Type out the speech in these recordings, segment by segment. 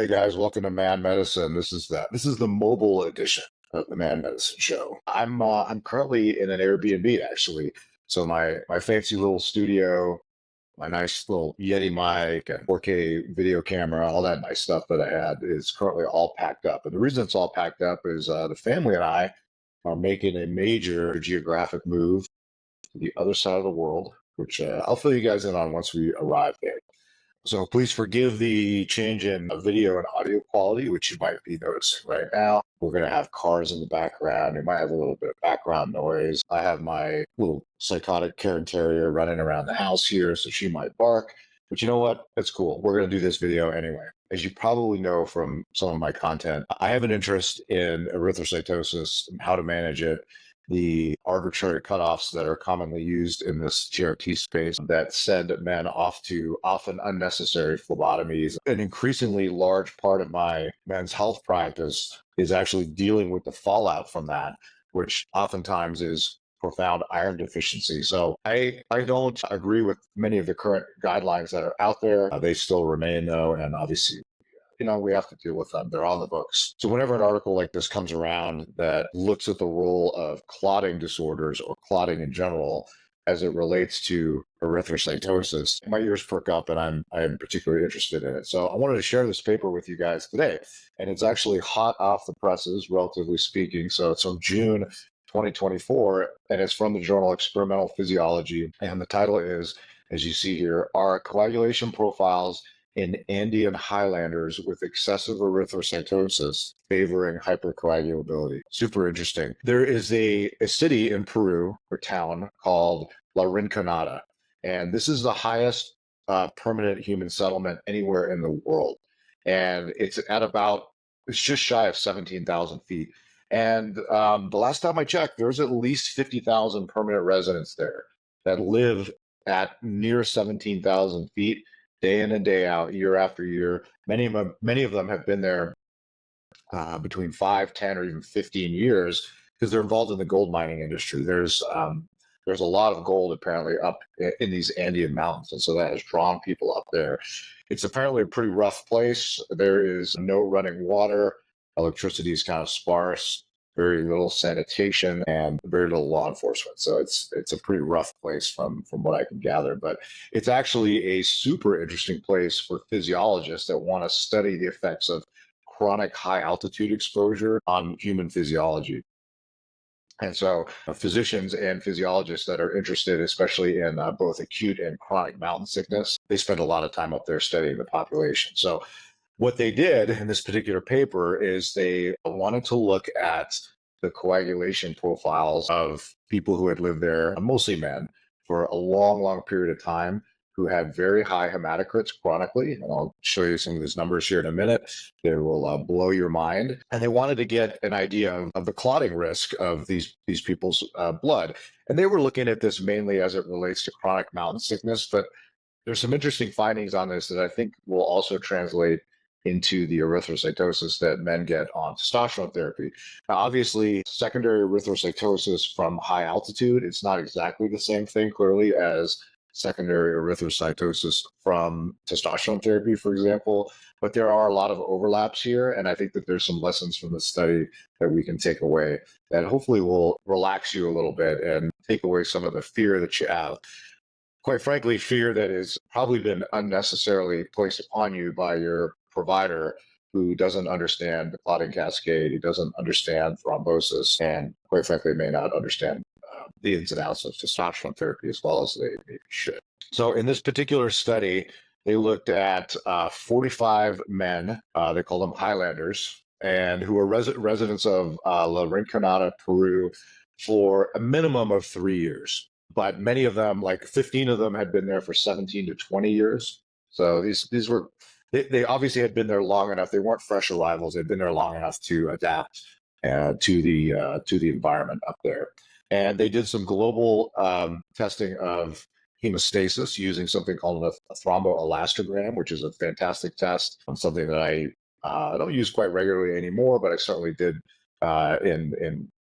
Hey guys, welcome to Man Medicine. This is the mobile edition of the Man Medicine Show. I'm currently in an Airbnb actually. So my fancy little studio, my nice little Yeti mic, and 4K video camera, all that nice stuff that I had is currently all packed up. And the reason it's all packed up is the family and I are making a major geographic move to the other side of the world, which I'll fill you guys in on once we arrive there. So please forgive the change in video and audio quality, which you might be noticing right now. We're going to have cars in the background. You might have a little bit of background noise. I have my little psychotic Karen Terrier running around the house here, so she might bark. But you know what? That's cool. We're going to do this video anyway. As you probably know from some of my content, I have an interest in erythrocytosis and how to manage it, the arbitrary cutoffs that are commonly used in this TRT space that send men off to often unnecessary phlebotomies. An increasingly large part of my men's health practice is actually dealing with the fallout from that, which oftentimes is profound iron deficiency. So I don't agree with many of the current guidelines that are out there. They still remain though, and obviously we have to deal with them. They're on the books. So whenever an article like this comes around that looks at the role of clotting disorders or clotting in general as it relates to erythrocytosis, my ears perk up and I'm particularly interested in it. So I wanted to share this paper with you guys today. And it's actually hot off the presses, relatively speaking. So it's from June 2024, and it's from the journal Experimental Physiology. And the title is, as you see here, Are Coagulation Profiles in Andean highlanders with excessive erythrocytosis favoring hypercoagulability? Super interesting. There is a city in Peru or town called La Rinconada, and this is the highest permanent human settlement anywhere in the world. And it's just shy of 17,000 feet. And the last time I checked, there's at least 50,000 permanent residents there that live at near 17,000 feet day in and day out, year after year. Many of them have been there between 5, 10, or even 15 years because they're involved in the gold mining industry. There's a lot of gold apparently up in these Andean mountains, and so that has drawn people up there. It's apparently a pretty rough place. There is no running water. Electricity is kind of sparse, very little sanitation, and very little law enforcement. So it's a pretty rough place from what I can gather. But it's actually a super interesting place for physiologists that want to study the effects of chronic high altitude exposure on human physiology. And so physicians and physiologists that are interested, especially in both acute and chronic mountain sickness, they spend a lot of time up there studying the population. So what they did in this particular paper is they wanted to look at the coagulation profiles of people who had lived there, mostly men, for a long, long period of time, who had very high hematocrits chronically. And I'll show you some of these numbers here in a minute. They will blow your mind. And they wanted to get an idea of the clotting risk of these people's blood. And they were looking at this mainly as it relates to chronic mountain sickness, but there's some interesting findings on this that I think will also translate into the erythrocytosis that men get on testosterone therapy. Now, obviously, secondary erythrocytosis from high altitude, it's not exactly the same thing, clearly, as secondary erythrocytosis from testosterone therapy, for example, but there are a lot of overlaps here, and I think that there's some lessons from the study that we can take away that hopefully will relax you a little bit and take away some of the fear that you have. Quite frankly, fear that has probably been unnecessarily placed upon you by your provider, who doesn't understand the clotting cascade, who doesn't understand thrombosis, and quite frankly may not understand the ins and outs of testosterone therapy as well as they maybe should. So in this particular study, they looked at 45 men, they call them Highlanders, and who are residents of La Rinconada, Peru, for a minimum of 3 years. But many of them, like 15 of them, had been there for 17 to 20 years. So these were, they obviously had been there long enough. They weren't fresh arrivals. They'd been there long enough to adapt to the environment up there. And they did some global testing of hemostasis using something called a thromboelastogram, which is a fantastic test, something that I don't use quite regularly anymore, but I certainly did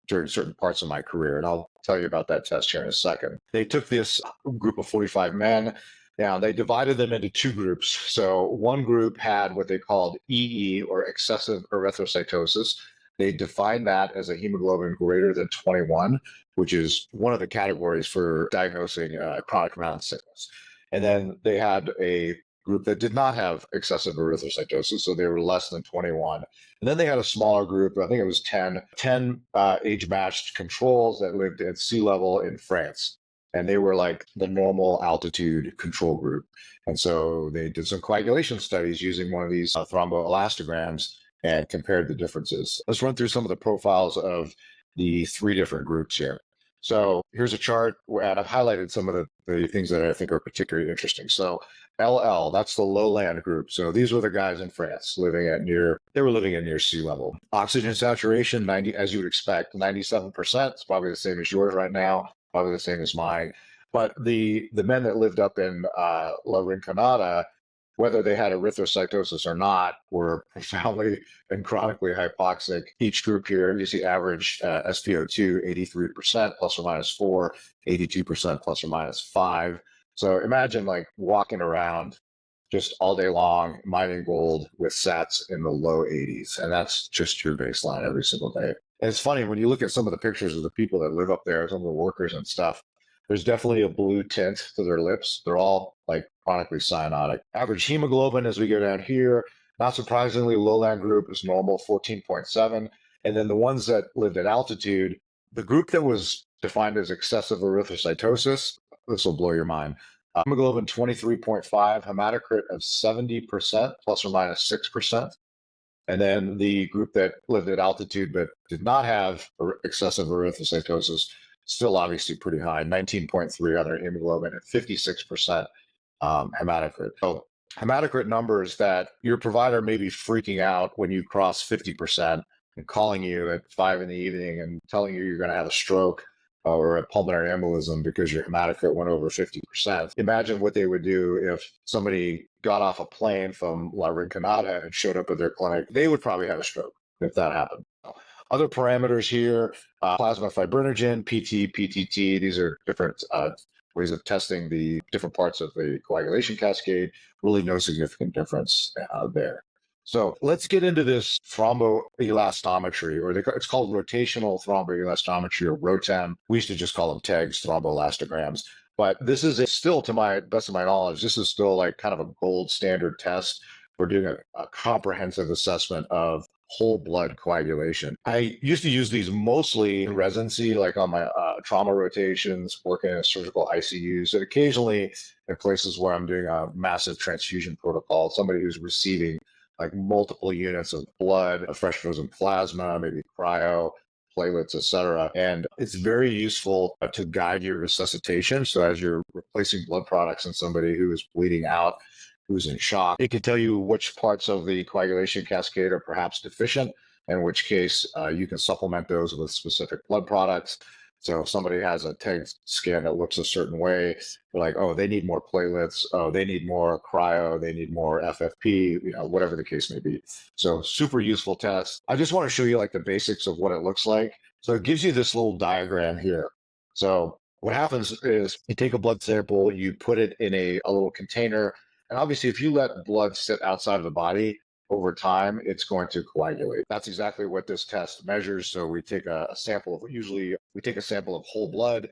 during certain parts of my career. And I'll tell you about that test here in a second. They took this group of 45 men. Now, they divided them into two groups. So one group had what they called EE, or excessive erythrocytosis. They defined that as a hemoglobin greater than 21, which is one of the categories for diagnosing chronic mountain sickness. And then they had a group that did not have excessive erythrocytosis, so they were less than 21. And then they had a smaller group, I think it was 10 age-matched controls that lived at sea level in France, and they were like the normal altitude control group. And so they did some coagulation studies using one of these thromboelastograms and compared the differences. Let's run through some of the profiles of the three different groups here. So here's a chart, and I've highlighted some of the things that I think are particularly interesting. So LL, that's the lowland group. So these were the guys in France living at they were living at near sea level. Oxygen saturation, 90, as you would expect, 97%. It's probably the same as yours right now, probably the same as mine. But the men that lived up in La Rinconada, whether they had erythrocytosis or not, were profoundly and chronically hypoxic. Each group here, you see average SpO2, 83% plus or minus 4, 82% plus or minus 5. So imagine like walking around just all day long, mining gold with sats in the low 80s. And that's just your baseline every single day. And it's funny when you look at some of the pictures of the people that live up there, some of the workers and stuff, there's definitely a blue tint to their lips. They're all like chronically cyanotic. Average hemoglobin as we go down here, not surprisingly, lowland group is normal, 14.7. And then the ones that lived at altitude, the group that was defined as excessive erythrocytosis, this will blow your mind. Hemoglobin 23.5, hematocrit of 70% plus or minus 6%. And then the group that lived at altitude but did not have excessive erythrocytosis, still obviously pretty high, 19.3 on their hemoglobin and 56% hematocrit. So hematocrit numbers that your provider may be freaking out when you cross 50% and calling you at 5 in the evening and telling you you're going to have a stroke or a pulmonary embolism because your hematocrit went over 50%. Imagine what they would do if somebody got off a plane from La Rinconada and showed up at their clinic. They would probably have a stroke if that happened. Other parameters here, plasma fibrinogen, PT, PTT, these are different ways of testing the different parts of the coagulation cascade. Really no significant difference there. So let's get into this thromboelastometry, or it's called rotational thromboelastometry, or ROTEM. We used to just call them TEGs, thromboelastograms. But this is still, to my best of my knowledge, this is still like kind of a gold standard test for doing a comprehensive assessment of whole blood coagulation. I used to use these mostly in residency, like on my trauma rotations, working in surgical ICUs, and occasionally in places where I'm doing a massive transfusion protocol, somebody who's receiving like multiple units of blood, a fresh frozen plasma, maybe cryo, platelets, etc. And it's very useful to guide your resuscitation. So as you're replacing blood products in somebody who is bleeding out, who's in shock, it can tell you which parts of the coagulation cascade are perhaps deficient, in which case you can supplement those with specific blood products. So if somebody has a TEG scan that looks a certain way, we're like, oh, they need more platelets. Oh, they need more cryo. They need more FFP, whatever the case may be. So super useful test. I just want to show you like the basics of what it looks like. So it gives you this little diagram here. So what happens is you take a blood sample, you put it in a little container, and obviously if you let blood sit outside of the body, over time, it's going to coagulate. That's exactly what this test measures. So we take a sample of, usually we take a sample of whole blood,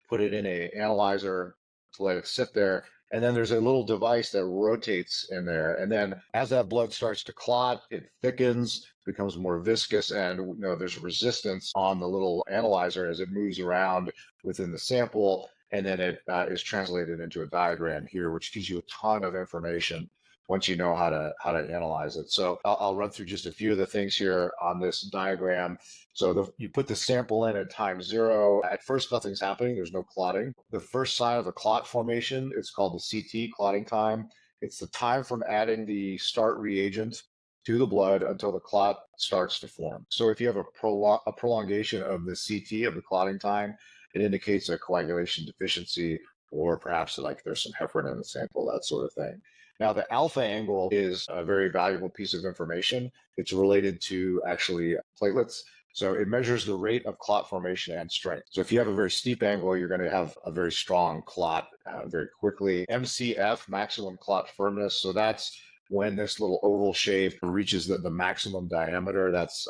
put it in a analyzer to let it sit there. And then there's a little device that rotates in there. And then as that blood starts to clot, it thickens, becomes more viscous, and there's resistance on the little analyzer as it moves around within the sample. And then it is translated into a diagram here, which gives you a ton of information once you know how to analyze it. So I'll run through just a few of the things here on this diagram. So you put the sample in at time 0. At first, nothing's happening. There's no clotting. The first sign of a clot formation is called the CT, clotting time. It's the time from adding the start reagent to the blood until the clot starts to form. So if you have a prolongation of the CT, of the clotting time, it indicates a coagulation deficiency, or perhaps like there's some heparin in the sample, that sort of thing. Now, the alpha angle is a very valuable piece of information. It's related to actually platelets. So it measures the rate of clot formation and strength. So if you have a very steep angle, you're going to have a very strong clot very quickly. MCF, maximum clot firmness. So that's when this little oval shape reaches the maximum diameter. That's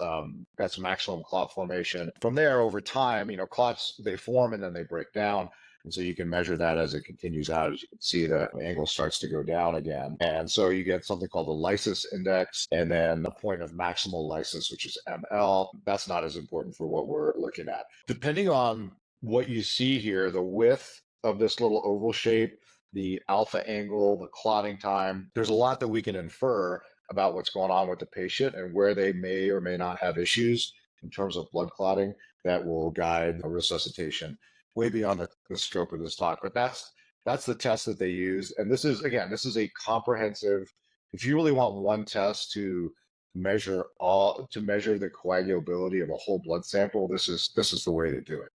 maximum clot formation. From there, over time, clots, they form and then they break down. And so you can measure that as it continues out. As you can see, the angle starts to go down again. And so you get something called the lysis index, and then the point of maximal lysis, which is ML. That's not as important for what we're looking at. Depending on what you see here, the width of this little oval shape, the alpha angle, the clotting time, there's a lot that we can infer about what's going on with the patient and where they may or may not have issues in terms of blood clotting that will guide a resuscitation way beyond the scope of this talk. But that's the test that they use. And this is a comprehensive, if you really want one test to measure the coagulability of a whole blood sample, this is the way to do it.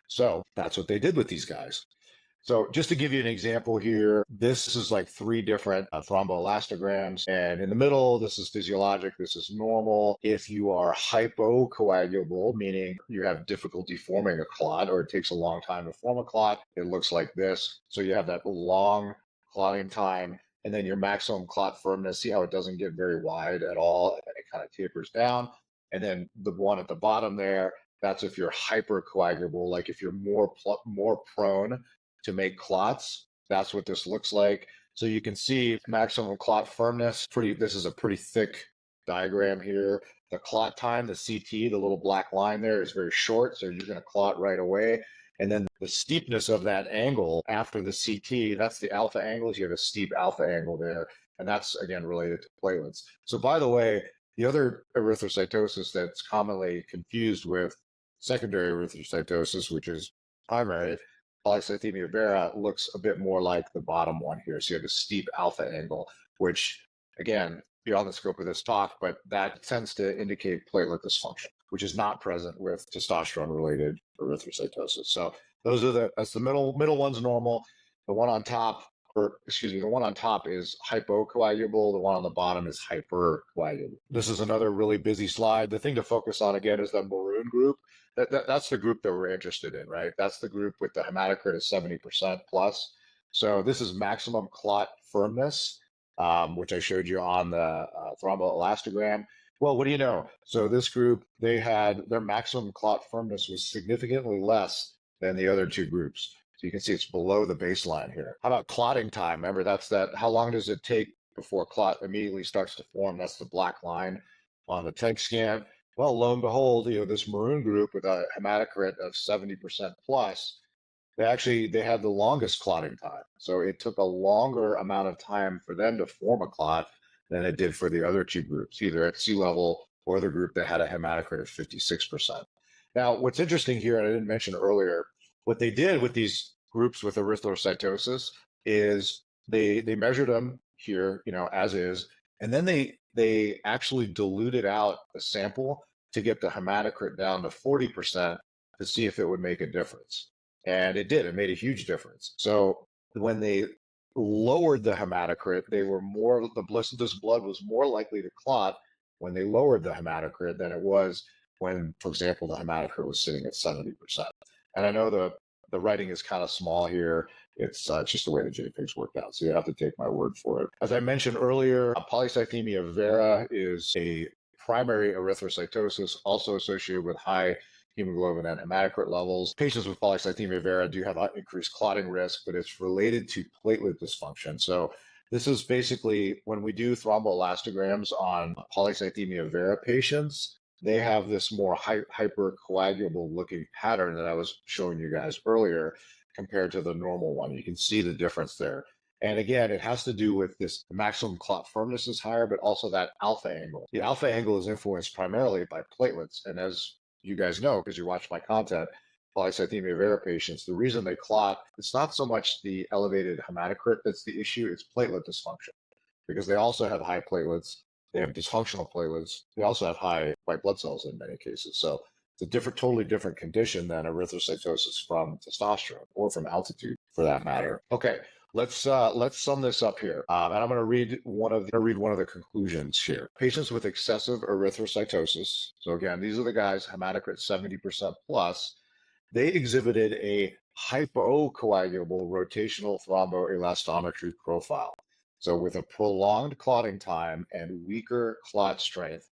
So that's what they did with these guys. So just to give you an example here, this is like 3 different thromboelastograms. And in the middle, this is physiologic, this is normal. If you are hypocoagulable, meaning you have difficulty forming a clot or it takes a long time to form a clot, it looks like this. So you have that long clotting time, and then your maximum clot firmness. See how it doesn't get very wide at all, and it kind of tapers down. And then the one at the bottom there, that's if you're hypercoagulable, like if you're more prone to make clots. That's what this looks like. So you can see maximum clot firmness. This is a pretty thick diagram here. The clot time, the CT, the little black line there, is very short, so you're going to clot right away. And then the steepness of that angle after the CT, that's the alpha angles. You have a steep alpha angle there, and that's, again, related to platelets. So by the way, the other erythrocytosis that's commonly confused with secondary erythrocytosis, which is primary, polycythemia vera, looks a bit more like the bottom one here. So you have a steep alpha angle, which, again, beyond the scope of this talk, but that tends to indicate platelet dysfunction, which is not present with testosterone-related erythrocytosis. So that's the middle one's normal. The one on top, the one on top is hypocoagulable. The one on the bottom is hypercoagulable. This is another really busy slide. The thing to focus on, again, is the maroon group. That's the group that we're interested in, right? That's the group with the hematocrit of 70% plus. So this is maximum clot firmness, which I showed you on the thromboelastogram. Well, what do you know? So this group, their maximum clot firmness was significantly less than the other 2 groups. So you can see it's below the baseline here. How about clotting time? Remember, how long does it take before clot immediately starts to form? That's the black line on the TEG scan. Well, lo and behold, this maroon group with a hematocrit of 70% plus, they had the longest clotting time. So it took a longer amount of time for them to form a clot than it did for the other 2 groups, either at sea level or the group that had a hematocrit of 56%. Now, what's interesting here, and I didn't mention earlier, what they did with these groups with erythrocytosis is they measured them here, as is, and then they actually diluted out the sample to get the hematocrit down to 40% to see if it would make a difference. And it did. It made a huge difference. So when they lowered the hematocrit, this blood was more likely to clot when they lowered the hematocrit than it was when, for example, the hematocrit was sitting at 70%. And I know the writing is kind of small here. It's just the way the JPEGs worked out. So you have to take my word for it. As I mentioned earlier, polycythemia vera is a primary erythrocytosis, also associated with high hemoglobin and hematocrit levels. Patients with polycythemia vera do have increased clotting risk, but it's related to platelet dysfunction. So this is basically when we do thromboelastograms on polycythemia vera patients, they have this more hypercoagulable looking pattern that I was showing you guys earlier compared to the normal one. You can see the difference there. And again, it has to do with this maximum clot firmness is higher, but also that alpha angle. The alpha angle is influenced primarily by platelets. And as you guys know, because you watch my content, polycythemia vera patients, the reason they clot, it's not so much the elevated hematocrit that's the issue, it's platelet dysfunction, because they also have high platelets. They have dysfunctional platelets. They also have high white blood cells in many cases. So it's a totally different condition than erythrocytosis from testosterone or from altitude for that matter. Okay, Let's sum this up here, and I'm going to read one of the conclusions here. Patients with excessive erythrocytosis. So again, these are the guys hematocrit 70% plus. They exhibited a hypocoagulable rotational thromboelastometry profile. So with a prolonged clotting time and weaker clot strength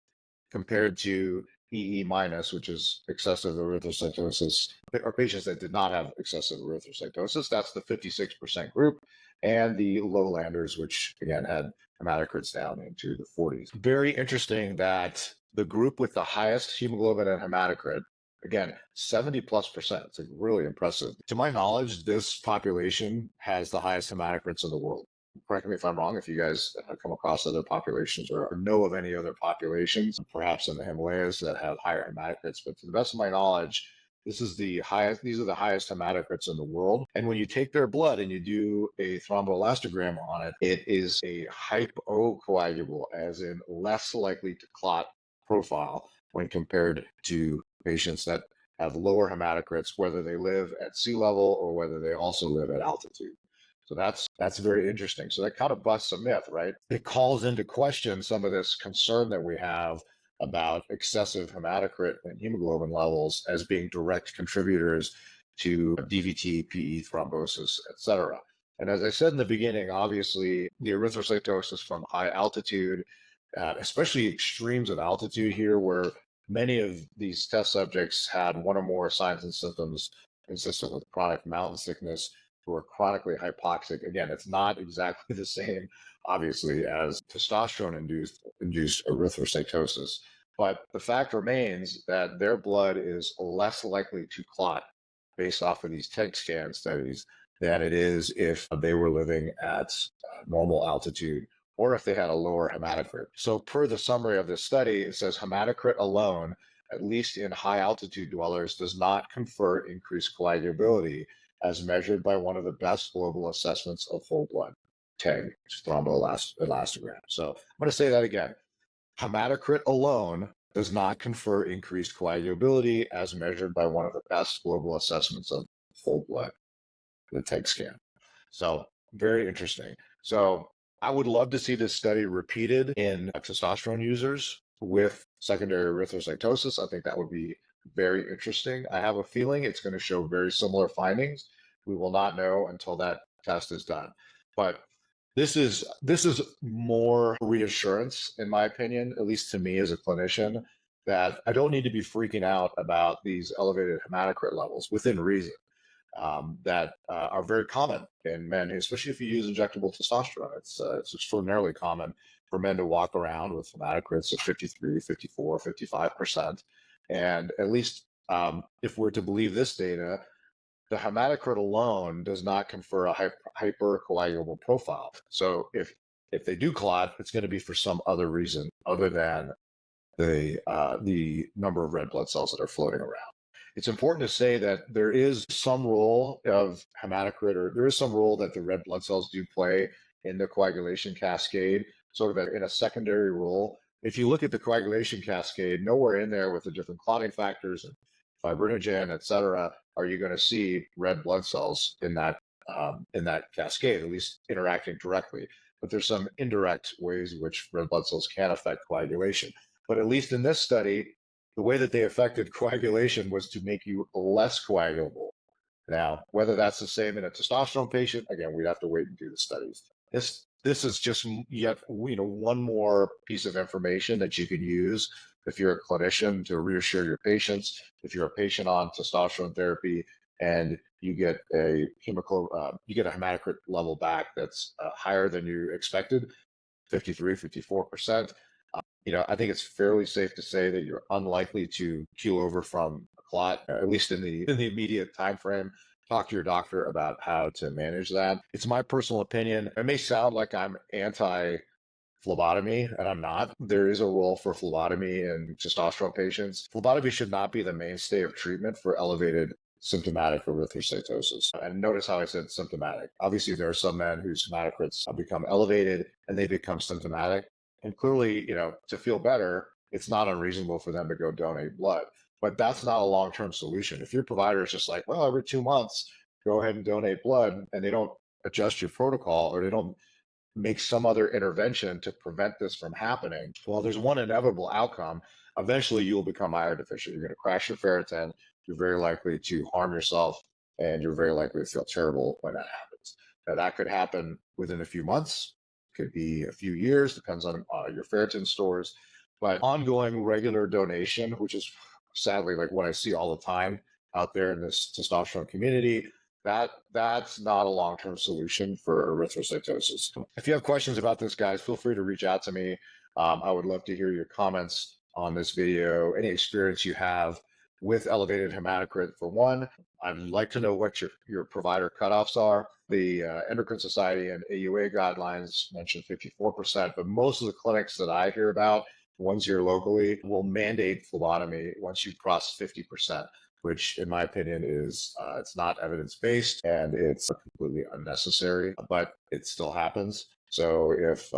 compared to EE minus, which is excessive erythrocytosis, or patients that did not have excessive erythrocytosis. That's the 56% group, and the lowlanders, which again had hematocrits down into the 40s. Very interesting that the group with the highest hemoglobin and hematocrit, again, 70+%. It's like really impressive. To my knowledge, this population has the highest hematocrits in the world. Correct me if I'm wrong, if you guys come across other populations or know of any other populations, perhaps in the Himalayas, that have higher hematocrits. But to the best of my knowledge, this is the highest, these are the highest hematocrits in the world. And when you take their blood and you do a thromboelastogram on it, it is a hypocoagulable, as in less likely to clot profile when compared to patients that have lower hematocrits, whether they live at sea level or whether they also live at altitude. So that's very interesting. So that kind of busts a myth, right? It calls into question some of this concern that we have about excessive hematocrit and hemoglobin levels as being direct contributors to DVT, PE, thrombosis, etc. And as I said in the beginning, obviously the erythrocytosis from high altitude, especially extremes of altitude here, where many of these test subjects had one or more signs and symptoms consistent with chronic mountain sickness, who are chronically hypoxic. Again, it's not exactly the same, obviously, as testosterone-induced erythrocytosis. But the fact remains that their blood is less likely to clot based off of these TEG scan studies than it is if they were living at normal altitude or if they had a lower hematocrit. So per the summary of this study, it says hematocrit alone, at least in high altitude dwellers, does not confer increased coagulability as measured by one of the best global assessments of whole blood, TEG, thromboelastogram. So I'm going to say that again. Hematocrit alone does not confer increased coagulability as measured by one of the best global assessments of whole blood, the TEG scan. So very interesting. So I would love to see this study repeated in testosterone users with secondary erythrocytosis. I think that would be very interesting. I have a feeling it's going to show very similar findings. We will not know until that test is done. But this is more reassurance, in my opinion, at least to me as a clinician, that I don't need to be freaking out about these elevated hematocrit levels within reason. That are very common in men, especially if you use injectable testosterone. It's extraordinarily common for men to walk around with hematocrits of 53, 54, 55%. And at least if we're to believe this data, the hematocrit alone does not confer a hypercoagulable profile. So if they do clot, it's going to be for some other reason other than the number of red blood cells that are floating around. It's important to say that there is some role of hematocrit, or there is some role that the red blood cells do play in the coagulation cascade, sort of in a secondary role. If you look at the coagulation cascade, nowhere in there with the different clotting factors and fibrinogen, et cetera, are you going to see red blood cells in that cascade, at least interacting directly. But there's some indirect ways in which red blood cells can affect coagulation. But at least in this study, the way that they affected coagulation was to make you less coagulable. Now, whether that's the same in a testosterone patient, again, we'd have to wait and do the studies. This is just yet one more piece of information that you could use if you're a clinician to reassure your patients. If you're a patient on testosterone therapy and you get a hematocrit level back that's higher than you expected, 53, 54%. I think it's fairly safe to say that you're unlikely to keel over from a clot, at least in the immediate time frame. Talk to your doctor about how to manage that. It's my personal opinion. It may sound like I'm anti phlebotomy, and I'm not. There is a role for phlebotomy in testosterone patients. Phlebotomy should not be the mainstay of treatment for elevated symptomatic erythrocytosis. And notice how I said symptomatic. Obviously, there are some men whose hematocrits become elevated and they become symptomatic. And clearly, to feel better, it's not unreasonable for them to go donate blood. But that's not a long-term solution. If your provider is just like, well, every 2 months, go ahead and donate blood, and they don't adjust your protocol or they don't make some other intervention to prevent this from happening, well, there's one inevitable outcome. Eventually, you'll become iron deficient. You're going to crash your ferritin. You're very likely to harm yourself, and you're very likely to feel terrible when that happens. Now, that could happen within a few months, could be a few years, depends on your ferritin stores. But ongoing regular donation, which is sadly like what I see all the time out there in this testosterone community, that's not a long-term solution for erythrocytosis. If you have questions about this, guys, feel free to reach out to me. I would love to hear your comments on this video, any experience you have with elevated hematocrit. For one, I'd like to know what your provider cutoffs are. The Endocrine Society and AUA guidelines mention 54%, but most of the clinics that I hear about, ones here locally, will mandate phlebotomy once you cross 50%. Which in my opinion is it's not evidence-based and it's completely unnecessary, but it still happens. So if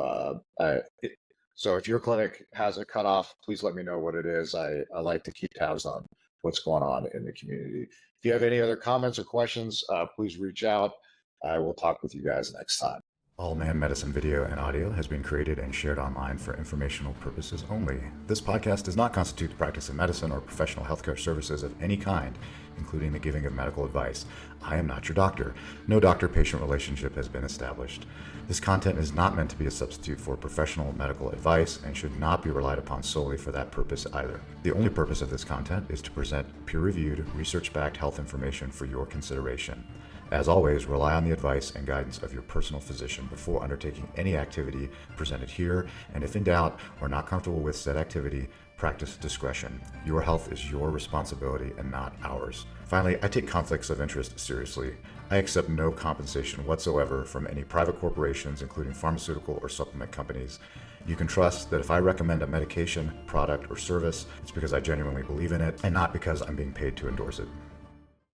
your clinic has a cutoff, please let me know what it is. I like to keep tabs on what's going on in the community. If you have any other comments or questions, please reach out. I will talk with you guys next time. All Man Medicine video and audio has been created and shared online for informational purposes only. This podcast does not constitute the practice of medicine or professional healthcare services of any kind, including the giving of medical advice. I am not your doctor. No doctor-patient relationship has been established. This content is not meant to be a substitute for professional medical advice and should not be relied upon solely for that purpose either. The only purpose of this content is to present peer-reviewed, research-backed health information for your consideration. As always, rely on the advice and guidance of your personal physician before undertaking any activity presented here, and if in doubt or not comfortable with said activity, practice discretion. Your health is your responsibility and not ours. Finally, I take conflicts of interest seriously. I accept no compensation whatsoever from any private corporations, including pharmaceutical or supplement companies. You can trust that if I recommend a medication, product, or service, it's because I genuinely believe in it and not because I'm being paid to endorse it.